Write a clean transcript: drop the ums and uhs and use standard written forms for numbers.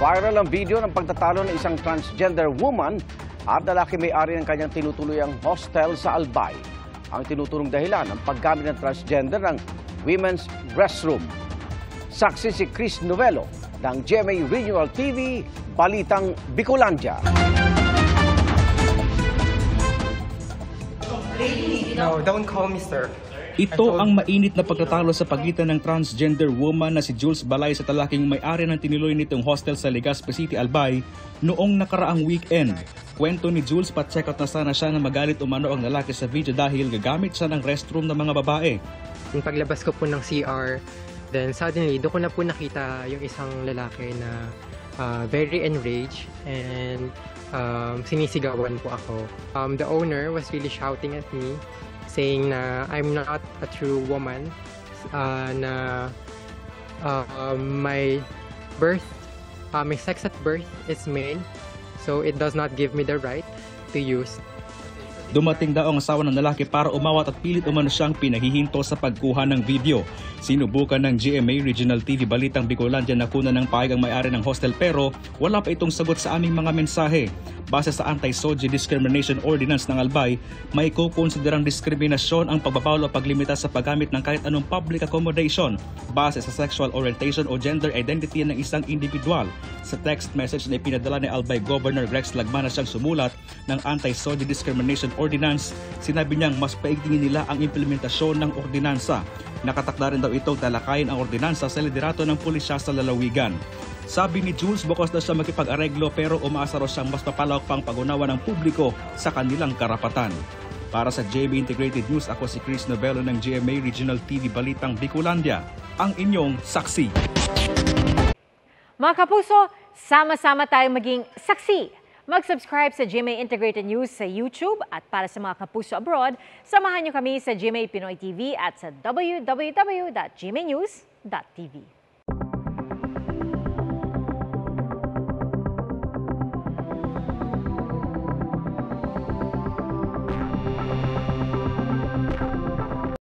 Viral ang video ng pagtatalo ng isang transgender woman at lalaki may-ari ng kanyang tinutuluyang hostel sa Albay. Ang tinuturong dahilan ng paggamit ng transgender ng women's restroom. Saksi si Chris Novelo ng GMA Regional TV, Balitang Bicolandia. No, don't call me sir. Ito ang mainit na pagtatalo sa pagitan ng transgender woman na si Jules Balay sa lalaking may-ari ng tiniloy nitong hostel sa Legazpi City, Albay noong nakaraang weekend. Kwento ni Jules, pa-check out na sana siya na magalit umano ang lalaki sa video dahil gagamit siya ng restroom ng mga babae. Yung paglabas ko po ng CR, then suddenly doon ko na po nakita yung isang lalaki na very enraged and sinisigawan po ako. The owner was really shouting at me, saying na I'm not a true woman, na my sex at birth is male, so it does not give me the right to use. Dumating daw ang asawa ng lalaki para umawat at pilit umano siyang pinahihinto sa pagkuha ng video. Sinubukan ng GMA Regional TV Balitang Bicolandia na kunan ng pahayag ang may-ari ng hostel pero wala pa itong sagot sa aming mga mensahe. Base sa Anti-SOGI Discrimination Ordinance ng Albay, may kukonsiderang diskriminasyon ang pagbabawal o paglimita sa paggamit ng kahit anong public accommodation base sa sexual orientation o gender identity ng isang individual. Sa text message na ipinadala ni Albay Governor Rex Lagmana siyang sumulat ng Anti-SOGI Discrimination Ordinance, sinabi niyang mas paigtingin nila ang implementasyon ng ordinansa. Nakatakda rin daw itong talakayin ang ordinansa sa liderato ng pulisya sa lalawigan. Sabi ni Jules, bukas na siya makipag-areglo pero umaasa raw siyang mas papalawak pang pag-unawa ng publiko sa kanilang karapatan. Para sa GMA Integrated News, ako si Chris Novelo ng GMA Regional TV Balitang Bicolandia, ang inyong saksi. Mga kapuso, sama-sama tayong maging saksi. Mag-subscribe sa GMA Integrated News sa YouTube at para sa mga kapuso abroad, samahan niyo kami sa GMA Pinoy TV at sa www.gmanews.tv.